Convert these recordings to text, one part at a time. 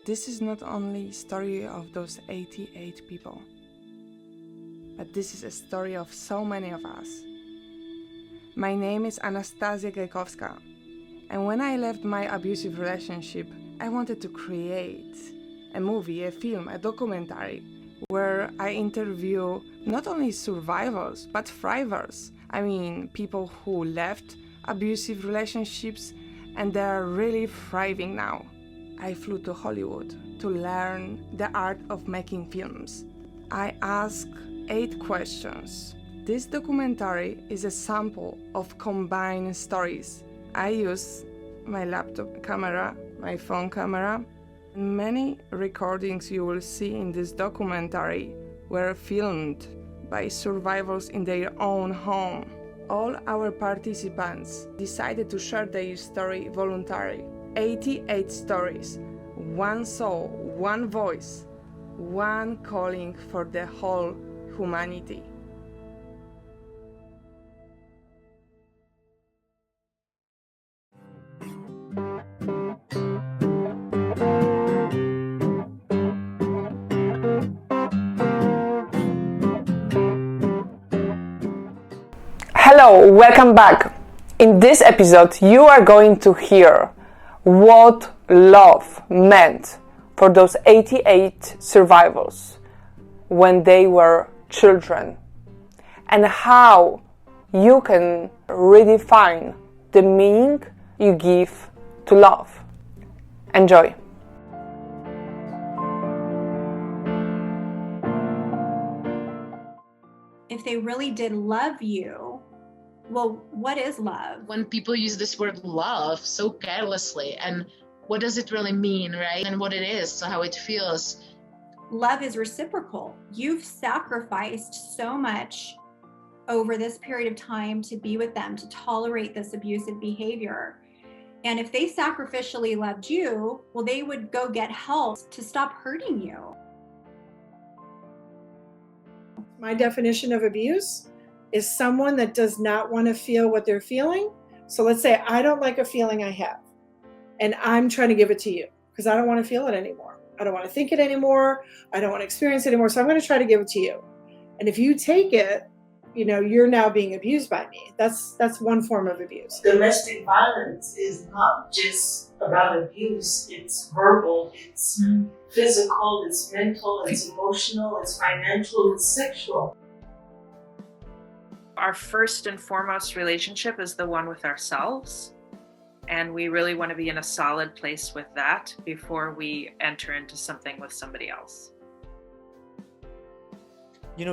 This is not only a story of those 88 people, but this is a story of so many of us. My name is Anastasia Gajkowska, and when I left my abusive relationship, I wanted to create a movie, a film, a documentary where I interview not only survivors, but thrivers. I mean, people who left abusive relationships and they're really thriving now. I flew to Hollywood to learn the art of making films. I asked 8 questions. This documentary is a sample of combined stories. I use my laptop camera, my phone camera. Many recordings you will see in this documentary were filmed by survivors in their own home. All our participants decided to share their story voluntarily. 88 stories, one soul, one voice, one calling for the whole humanity. Hello, welcome back. In this episode, you are going to hear what love meant for those 88 survivors when they were children, and how you can redefine the meaning you give to love. Enjoy. If they really did love you, well, what is love? When people use this word love so carelessly, and what does it really mean, right? And what it is, so how it feels. Love is reciprocal. You've sacrificed so much over this period of time to be with them, to tolerate this abusive behavior. And if they sacrificially loved you, well, they would go get help to stop hurting you. My definition of abuse is someone that does not want to feel what they're feeling. So let's say I don't like a feeling I have, and I'm trying to give it to you because I don't want to feel it anymore. I don't want to think it anymore. I don't want to experience it anymore. So I'm going to try to give it to you. And if you take it, you're now being abused by me. That's one form of abuse. Domestic violence is not just about abuse. It's verbal, it's physical, it's mental, it's emotional, it's financial, it's sexual. Our first and foremost relationship is the one with ourselves. And we really want to be in a solid place with that before we enter into something with somebody else.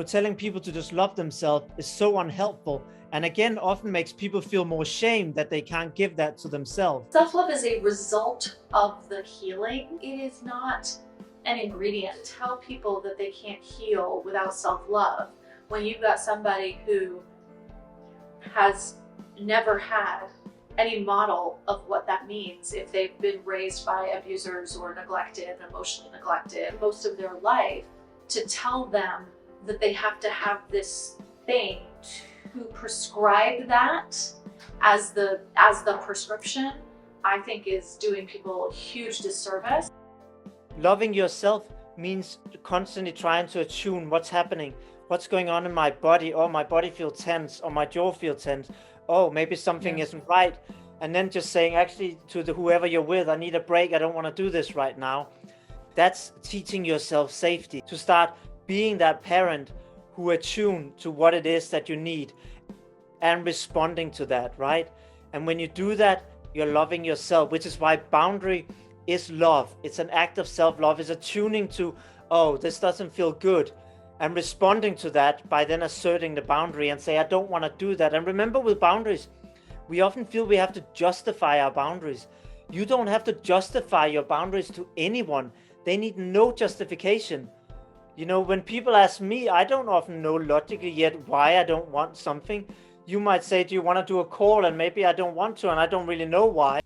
Telling people to just love themselves is so unhelpful, and again often makes people feel more shame that they can't give that to themselves. Self-love is a result of the healing. It is not an ingredient. Tell people that they can't heal without self-love when you've got somebody who has never had any model of what that means if they've been raised by abusers or neglected, emotionally neglected most of their life. To tell them that they have to have this thing to prescribe that as the prescription, I think is doing people a huge disservice. Loving yourself means constantly trying to attune what's happening, what's going on in my body. Oh, my body feels tense, or my jaw feels tense. Oh, maybe something isn't right. And then just saying actually to whoever you're with, I need a break. I don't want to do this right now. That's teaching yourself safety, to start being that parent who attune to what it is that you need and responding to that, right? And when you do that, you're loving yourself, which is why boundary is love. It's an act of self-love. It's attuning to, oh, this doesn't feel good, and responding to that by then asserting the boundary and say, I don't want to do that. And remember, with boundaries, we often feel we have to justify our boundaries. You don't have to justify your boundaries to anyone. They need no justification. When people ask me, I don't often know logically yet why I don't want something. You might say, do you want to do a call? And maybe I don't want to, and I don't really know why.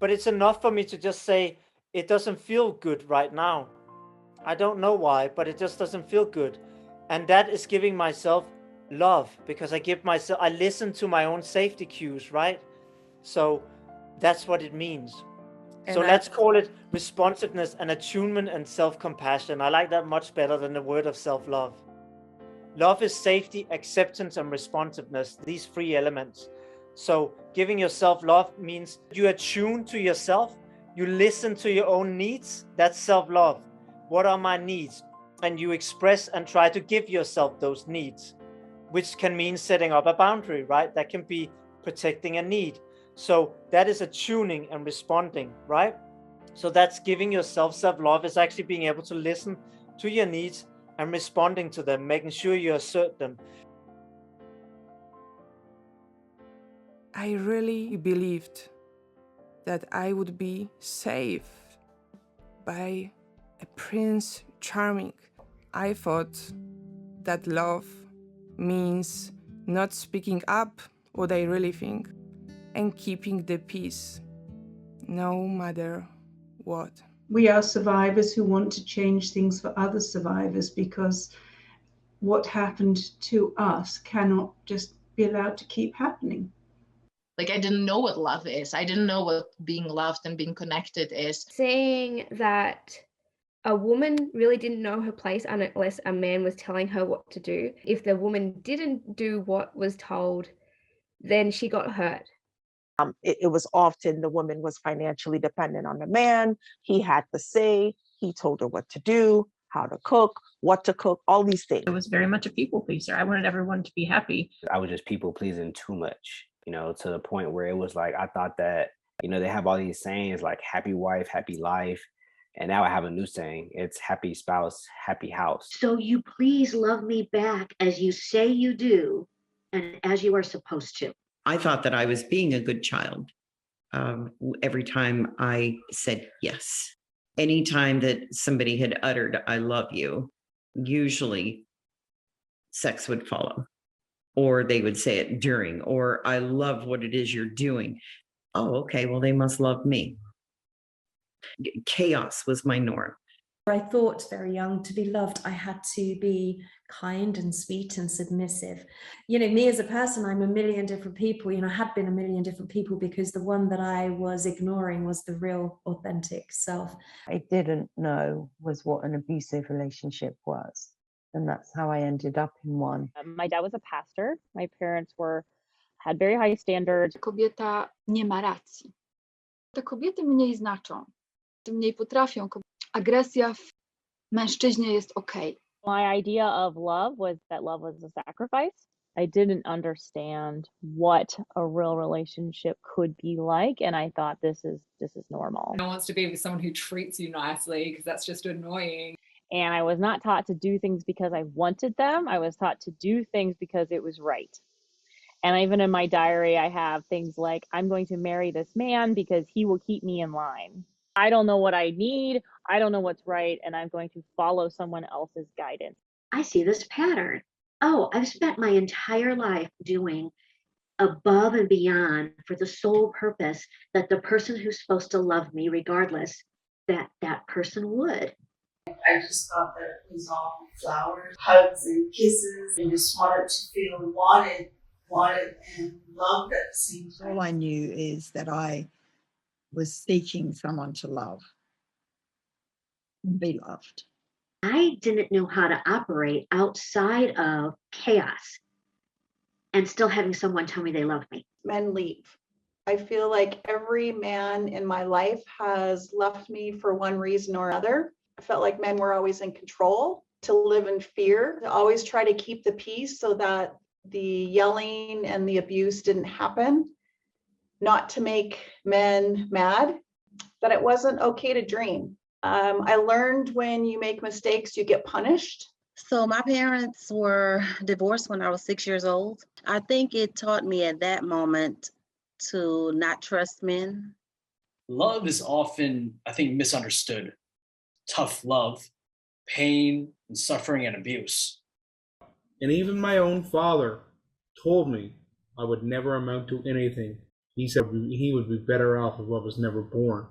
But it's enough for me to just say, it doesn't feel good right now. I don't know why, but it just doesn't feel good. And that is giving myself love, because I listen to my own safety cues, right? So that's what it means. So let's call it responsiveness and attunement and self-compassion. I like that much better than the word of self-love. Love is safety, acceptance, and responsiveness, these three elements. So giving yourself love means you attune to yourself, you listen to your own needs. That's self-love. What are my needs? And you express and try to give yourself those needs, which can mean setting up a boundary, right? That can be protecting a need. So that is attuning and responding, right? So that's giving yourself self-love, is actually being able to listen to your needs and responding to them, making sure you assert them. I really believed that I would be saved by a Prince Charming. I thought that love means not speaking up what I really think and keeping the peace, no matter what. We are survivors who want to change things for other survivors, because what happened to us cannot just be allowed to keep happening. Like, I didn't know what love is. I didn't know what being loved and being connected is. Saying that a woman really didn't know her place unless a man was telling her what to do. If the woman didn't do what was told, then she got hurt. It was often the woman was financially dependent on the man. He had the say. He told her what to do, how to cook, what to cook, all these things. It was very much a people pleaser. I wanted everyone to be happy. I was just people pleasing too much, to the point where it was like, I thought that, they have all these sayings like happy wife, happy life. And now I have a new saying. It's happy spouse, happy house. So you please love me back as you say you do and as you are supposed to. I thought that I was being a good child every time I said yes. Anytime that somebody had uttered, I love you, usually sex would follow, or they would say it during, or I love what it is you're doing. Oh, okay, well, they must love me. Chaos was my norm. I thought very young, to be loved, I had to be kind and sweet and submissive. Me as a person, I'm a million different people. I had been a million different people because the one that I was ignoring was the real authentic self. I didn't know was what an abusive relationship was. And that's how I ended up in one. My dad was a pastor. My parents had very high standards. Kobieta nie ma racji. Te kobiety mniej znaczą. Mniej potrafią. Agresja w mężczyźnie jest okay. My idea of love was that love was a sacrifice. I didn't understand what a real relationship could be like, and I thought this is normal. No one wants to be with someone who treats you nicely because that's just annoying. And I was not taught to do things because I wanted them. I was taught to do things because it was right. And even in my diary, I have things like, I'm going to marry this man because he will keep me in line. I don't know what I need. I don't know what's right. And I'm going to follow someone else's guidance. I see this pattern. Oh, I've spent my entire life doing above and beyond for the sole purpose that the person who's supposed to love me regardless, that person would. I just thought that it was all flowers, hugs and kisses, and just wanted to feel wanted and loved at the same time. All I knew is that I was seeking someone to love and be loved. I didn't know how to operate outside of chaos and still having someone tell me they love me. Men leave. I feel like every man in my life has left me for one reason or another. I felt like men were always in control, to live in fear, to always try to keep the peace so that the yelling and the abuse didn't happen, not to make men mad, that it wasn't okay to dream. I learned when you make mistakes, you get punished. So my parents were divorced when I was 6 years old. I think it taught me at that moment to not trust men. Love is often, I think, misunderstood. Tough love, pain and suffering and abuse. And even my own father told me I would never amount to anything. He said he would be better off if I was never born.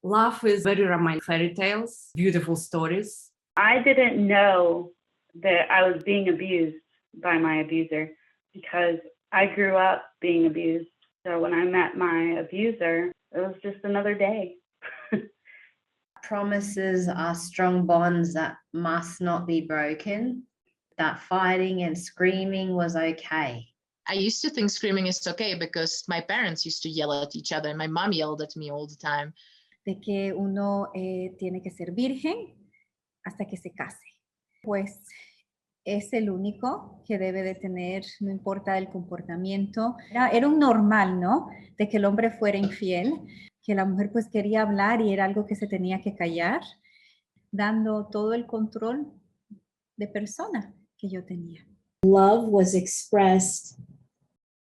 Love is very romantic, fairy tales, beautiful stories. I didn't know that I was being abused by my abuser because I grew up being abused. So when I met my abuser, it was just another day. Promises are strong bonds that must not be broken, that fighting and screaming was okay. I used to think screaming is okay because my parents used to yell at each other and my mom yelled at me all the time. De que uno tiene que ser virgen hasta que se case. Pues es el único que debe de tener, no importa el comportamiento. Era un normal, ¿no? De que el hombre fuera infiel, que la mujer pues quería hablar y era algo que se tenía que callar, dando todo el control de persona que yo tenía. Love was expressed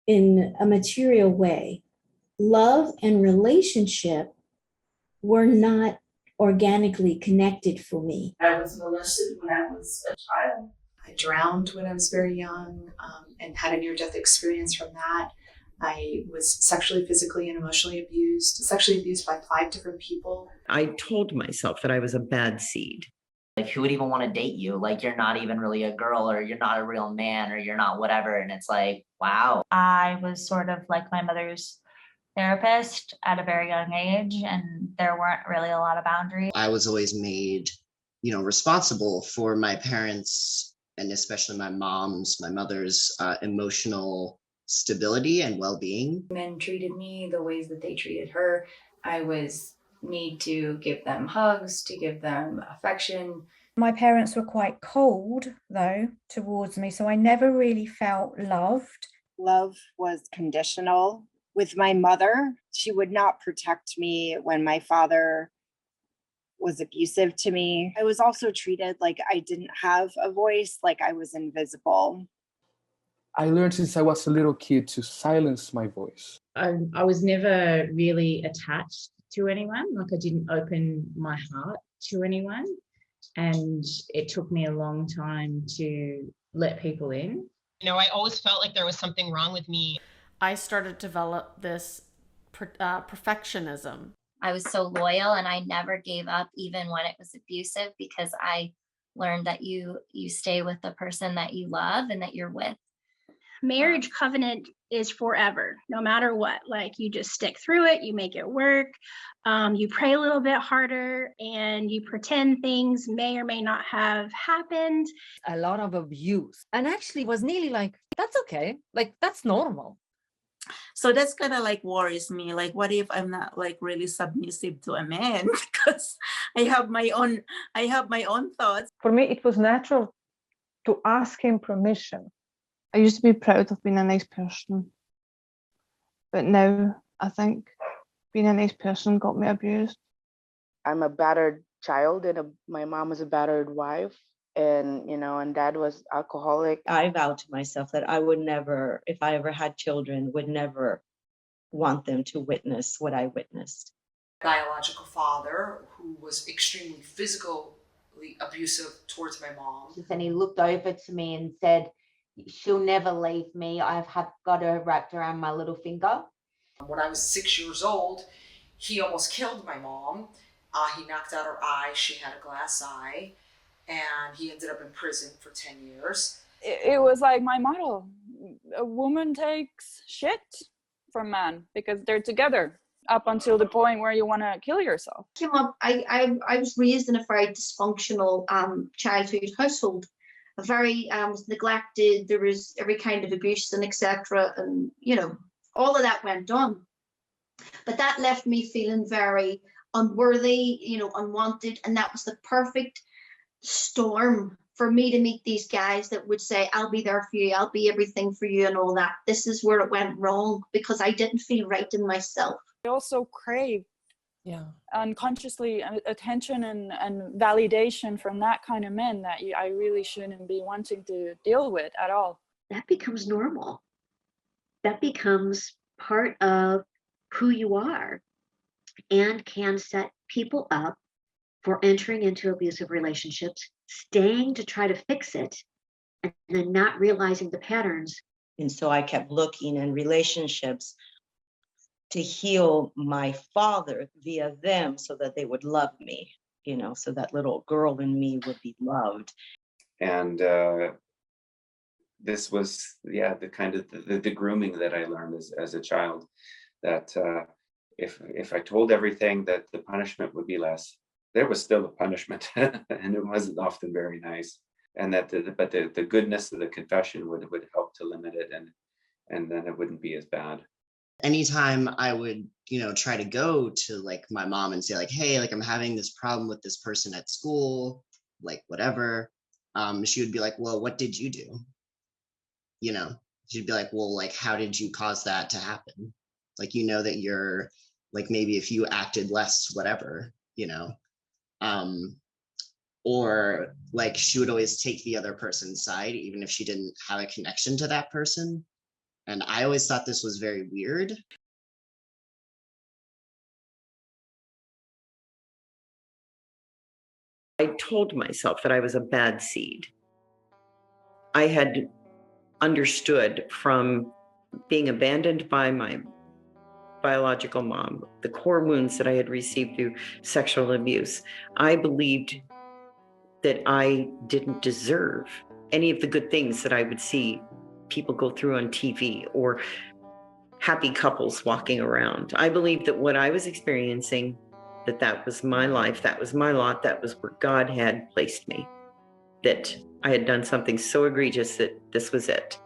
in a material way. Love and relationship were not organically connected for me. I was molested when I was a child. I drowned when I was very young and had a near-death experience from that. I was sexually, physically, and emotionally abused, sexually abused by 5 different people. I told myself that I was a bad seed. Like, who would even want to date you? Like, you're not even really a girl, or you're not a real man, or you're not whatever. And it's like, wow. I was sort of like my mother's therapist at a very young age, and there weren't really a lot of boundaries. I was always made, responsible for my parents, and especially my mother's emotional stability and well-being. Men treated me the ways that they treated her. I was made to give them hugs, to give them affection. My parents were quite cold, though, towards me, so I never really felt loved. Love was conditional. With my mother, she would not protect me when my father was abusive to me. I was also treated like I didn't have a voice, like I was invisible. I learned since I was a little kid to silence my voice. I was never really attached to anyone. Like, I didn't open my heart to anyone. And it took me a long time to let people in. I always felt like there was something wrong with me. I started to develop this perfectionism. I was so loyal and I never gave up even when it was abusive, because I learned that you stay with the person that you love and that you're with. Marriage covenant is forever, no matter what. Like, you just stick through it, you make it work, you pray a little bit harder, and you pretend things may or may not have happened. A lot of abuse, and actually was nearly like, that's okay, like that's normal. So that's kind of like worries me. Like, what if I'm not like really submissive to a man because I have my own thoughts. For me, it was natural to ask him permission. I used to be proud of being a nice person, but now I think being a nice person got me abused. I'm a battered child, and my mom was a battered wife, and and dad was alcoholic. I vowed to myself that I would never, if I ever had children, would never want them to witness what I witnessed. Biological father who was extremely physically abusive towards my mom. And he looked over to me and said, "She'll never leave me. I've got her wrapped around my little finger." When I was 6 years old, he almost killed my mom. He knocked out her eye. She had a glass eye, and he ended up in prison for 10 years. It was like my motto: a woman takes shit from man because they're together up until the point where you want to kill yourself. I was raised in a very dysfunctional childhood household. Was neglected. There was every kind of abuse and etc. And all of that went on. But that left me feeling very unworthy, unwanted, and that was the perfect storm for me to meet these guys that would say, "I'll be there for you, I'll be everything for you," and all that. This is where it went wrong, because I didn't feel right in myself. I also crave unconsciously attention and validation from that kind of men that I really shouldn't be wanting to deal with at all. That becomes normal. That becomes part of who you are, and can set people up for entering into abusive relationships, staying to try to fix it, and then not realizing the patterns. And so I kept looking in relationships to heal my father via them so that they would love me, so that little girl in me would be loved. And this was, the kind of the grooming that I learned as a child, that if I told everything, that the punishment would be less. there was still a punishment, and it wasn't often very nice. And that, but the goodness of the confession would help to limit it, and then it wouldn't be as bad. Anytime I would, try to go to like my mom and say like, hey, like I'm having this problem with this person at school, like whatever, she would be like, well, what did you do? She'd be like, well, like, how did you cause that to happen? Like, that you're like, maybe if you acted less, whatever, or like she would always take the other person's side, even if she didn't have a connection to that person. And I always thought this was very weird. I told myself that I was a bad seed. I had understood from being abandoned by my biological mom, the core wounds that I had received through sexual abuse. I believed that I didn't deserve any of the good things that I would see people go through on TV or happy couples walking around. I believed that what I was experiencing, that was my life, that was my lot, that was where God had placed me, that I had done something so egregious that this was it.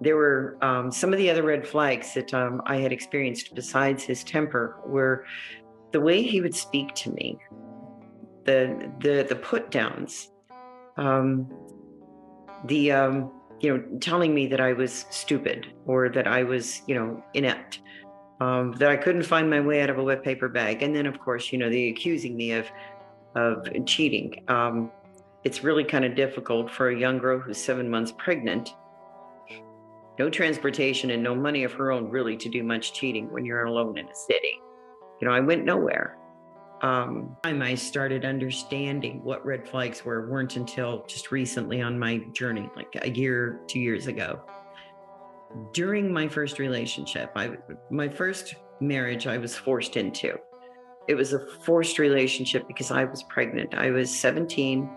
There were some of the other red flags that I had experienced besides his temper were the way he would speak to me, the put downs, telling me that I was stupid or that I was, inept, that I couldn't find my way out of a wet paper bag. And then, of course, the accusing me of cheating. It's really kind of difficult for a young girl who's 7 months pregnant, no transportation and no money of her own really to do much cheating when you're alone in a city. I went nowhere. I started understanding what red flags weren't until just recently on my journey, like a year, 2 years ago. During my first relationship, my first marriage, I was forced into. It was a forced relationship because I was pregnant. I was 17,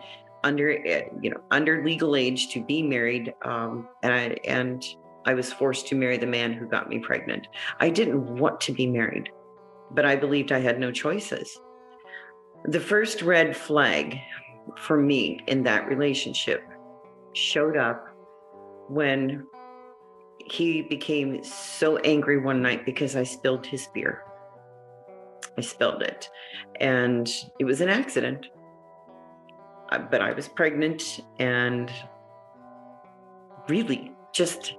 under legal age to be married, and I was forced to marry the man who got me pregnant. I didn't want to be married, but I believed I had no choices. The first red flag for me in that relationship showed up when he became so angry one night because I spilled his beer. I spilled it, and it was an accident. But I was pregnant, and really just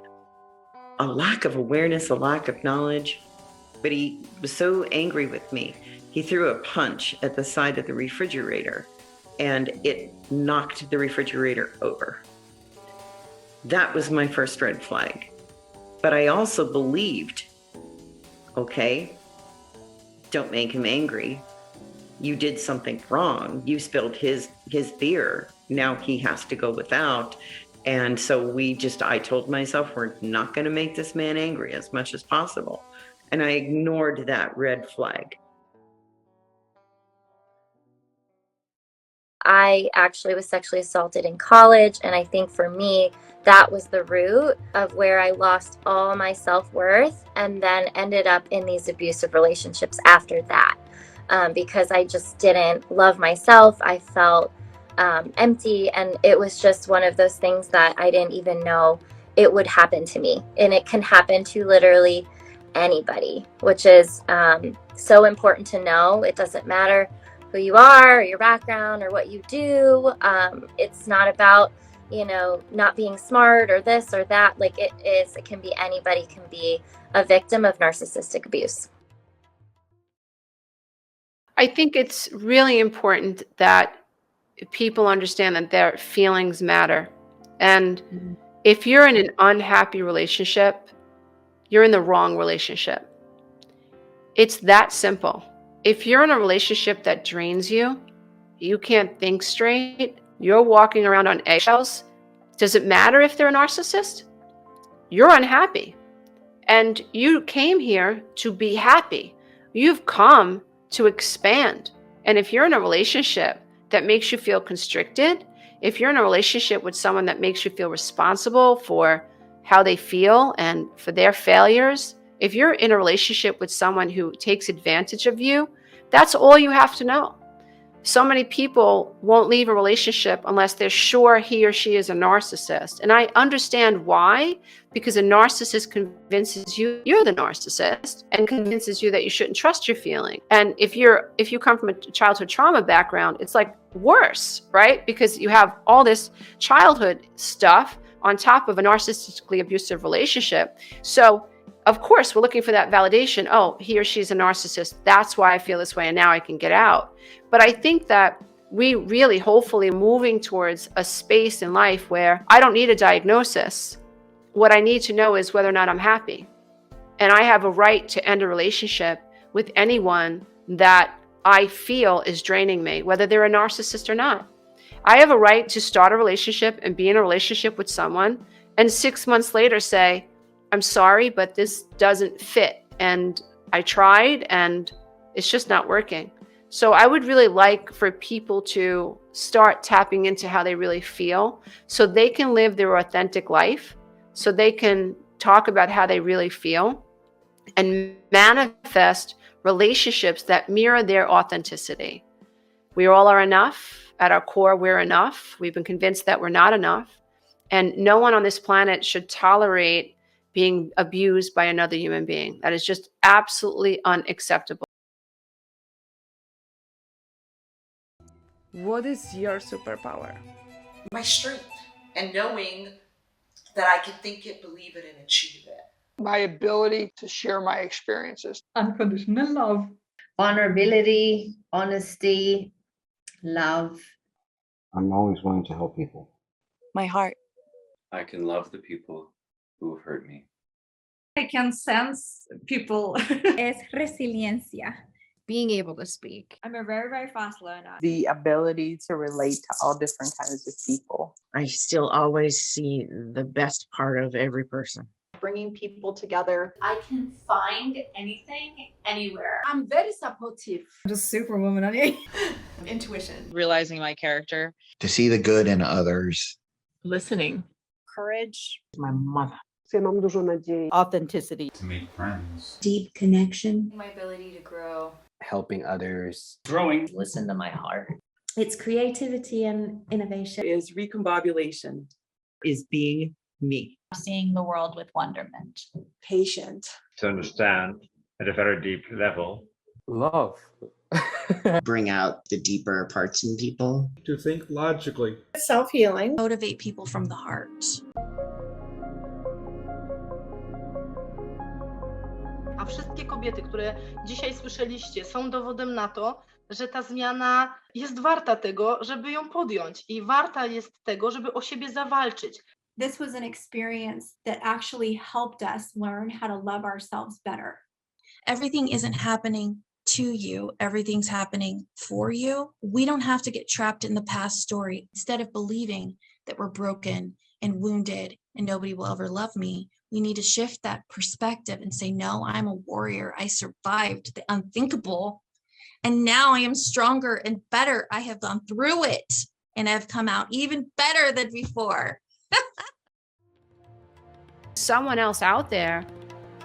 a lack of awareness, a lack of knowledge. But he was so angry with me, he threw a punch at the side of the refrigerator, and it knocked the refrigerator over. That was my first red flag. But I also believed, okay, don't make him angry. You did something wrong. You spilled his beer. Now he has to go without. And so I told myself, we're not going to make this man angry as much as possible. And I ignored that red flag. I actually was sexually assaulted in college, and I think for me, that was the root of where I lost all my self-worth and then ended up in these abusive relationships after that, because I just didn't love myself. I felt empty, and it was just one of those things that I didn't even know it would happen to me. And it can happen to literally anybody, which is so important to know. It doesn't matter who you are or your background or what you do. It's not about, not being smart or this or that. Like it can be anybody can be a victim of narcissistic abuse. I think it's really important that people understand that their feelings matter. And if you're in an unhappy relationship, you're in the wrong relationship. It's that simple. If you're in a relationship that drains you, you can't think straight, you're walking around on eggshells, does it matter if they're a narcissist? You're unhappy. And you came here to be happy. You've come to expand. And if you're in a relationship that makes you feel constricted, if you're in a relationship with someone that makes you feel responsible for how they feel and for their failures, if you're in a relationship with someone who takes advantage of you, that's all you have to know. So many people won't leave a relationship unless they're sure he or she is a narcissist. And I understand why, because a narcissist convinces you you're the narcissist and convinces you that you shouldn't trust your feeling. And if you come from a childhood trauma background, it's like worse, right? Because you have all this childhood stuff on top of a narcissistically abusive relationship. So of course, we're looking for that validation. Oh, he or she's a narcissist. That's why I feel this way, and now I can get out. But I think that we really, hopefully, moving towards a space in life where I don't need a diagnosis. What I need to know is whether or not I'm happy. And I have a right to end a relationship with anyone that I feel is draining me, whether they're a narcissist or not. I have a right to start a relationship and be in a relationship with someone, and 6 months later say, I'm sorry, but this doesn't fit. And I tried and it's just not working. So I would really like for people to start tapping into how they really feel so they can live their authentic life, so they can talk about how they really feel and manifest relationships that mirror their authenticity. We all are enough. At our core, we're enough. We've been convinced that we're not enough. And no one on this planet should tolerate being abused by another human being. That is just absolutely unacceptable. What is your superpower? My strength and knowing that I can think it, believe it, and achieve it. My ability to share my experiences. Unconditional love. Vulnerability, honesty, love. I'm always willing to help people. My heart. I can love the people who have hurt me. I can sense people. Es resiliencia. Being able to speak. I'm a very, very fast learner. The ability to relate to all different kinds of people. I still always see the best part of every person. Bringing people together. I can find anything, anywhere. I'm very supportive. Just superwoman, honey. Intuition. Realizing my character. To see the good in others. Listening. Courage. My mother. Authenticity. To make friends. Deep connection. My ability to grow. Helping others. Growing. Listen to my heart. It's creativity and innovation. Is recombobulation. Is being me. Seeing the world with wonderment. Patient. To understand at a very deep level. Love. Bring out the deeper parts in people. To think logically. Self-healing. Motivate people from the heart. A wszystkie kobiety, które dzisiaj słyszeliście, są dowodem na to, że ta zmiana jest warta tego, żeby ją podjąć i warta jest tego, żeby o siebie zawalczyć. This was an experience that actually helped us learn how to love ourselves better. Everything isn't happening to you. Everything's happening for you. We don't have to get trapped in the past story. Instead of believing that we're broken and wounded and nobody will ever love me, we need to shift that perspective and say, no, I'm a warrior. I survived the unthinkable. And now I am stronger and better. I have gone through it and I've come out even better than before. Someone else out there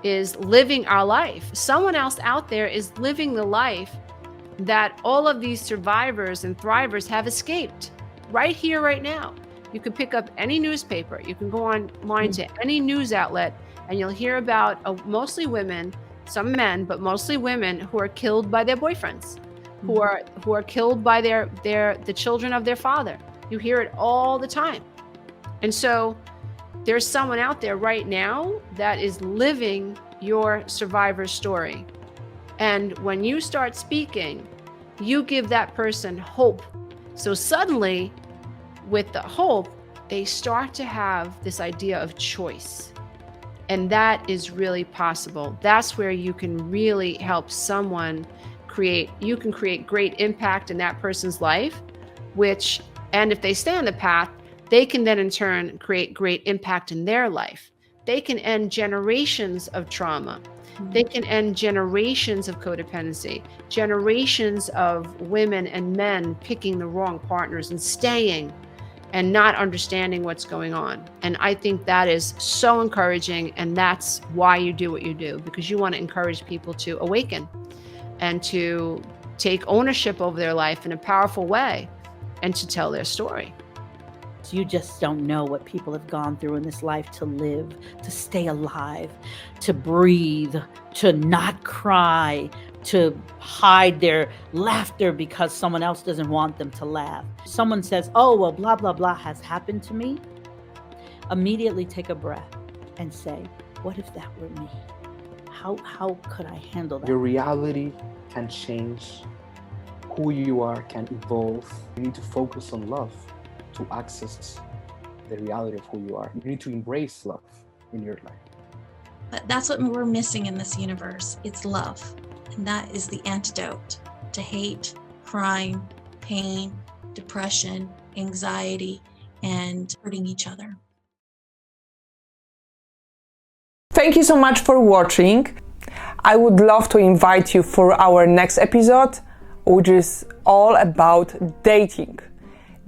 is living our life. Someone else out there is living the life that all of these survivors and thrivers have escaped right here, right now. You can pick up any newspaper. You can go online to any news outlet and you'll hear about mostly women, some men, but mostly women who are killed by their boyfriends, who are killed by the children of their father. You hear it all the time. And so there's someone out there right now that is living your survivor story. And when you start speaking, you give that person hope. So suddenly, with the hope, they start to have this idea of choice. And that is really possible. That's where you can really help someone create great impact in that person's life, and if they stay on the path, they can then in turn create great impact in their life. They can end generations of trauma. They can end generations of codependency, generations of women and men picking the wrong partners and staying and not understanding what's going on. And I think that is so encouraging, and that's why you do what you do, because you want to encourage people to awaken and to take ownership over their life in a powerful way and to tell their story. You just don't know what people have gone through in this life to live, to stay alive, to breathe, to not cry, to hide their laughter because someone else doesn't want them to laugh. Someone says, oh, well, blah, blah, blah has happened to me. Immediately take a breath and say, what if that were me? How could I handle that? Your reality can change. Who you are can evolve. You need to focus on love to access the reality of who you are. You need to embrace love in your life. But that's what we're missing in this universe. It's love. And that is the antidote to hate, crime, pain, depression, anxiety, and hurting each other. Thank you so much for watching. I would love to invite you for our next episode, which is all about dating.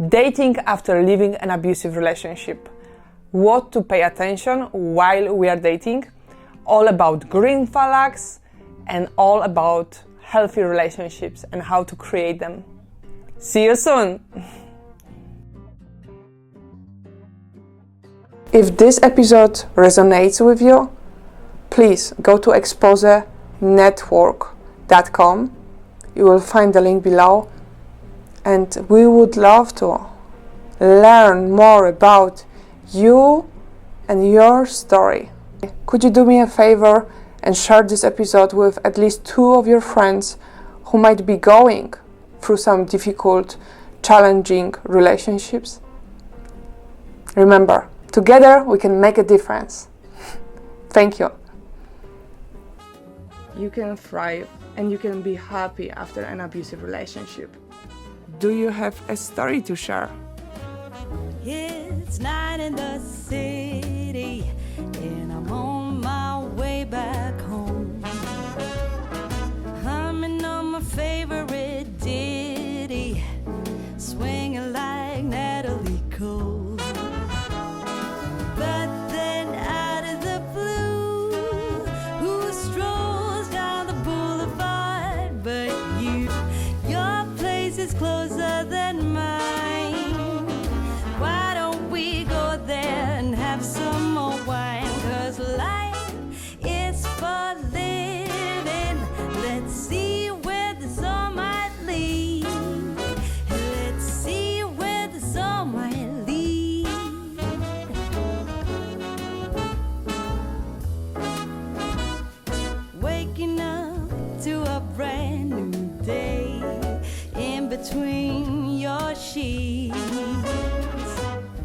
Dating after leaving an abusive relationship. What to pay attention while we are dating. All about green flags and all about healthy relationships and how to create them. See you soon! If this episode resonates with you, please go to exposenetwork.com. You will find the link below, and we would love to learn more about you and your story. Could you do me a favor and share this episode with at least 2 of your friends who might be going through some difficult, challenging relationships? Remember, together we can make a difference. Thank you. You can thrive and you can be happy after an abusive relationship. Do you have a story to share? It's night in the city and I'm on my way back home. Humming on my favorite ditty, swinging like Natalie Cole. But then out of the blue, who strolls down the boulevard but you? Your place is closer than mine. Why don't we go there and have some more wine? 'Cause life is for living. Let's see where this all might lead. Let's see where this all might lead. Waking up to a brand new day in between your sheets.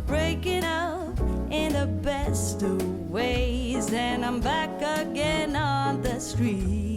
Breaking up in the best of ways, and I'm back again on the street.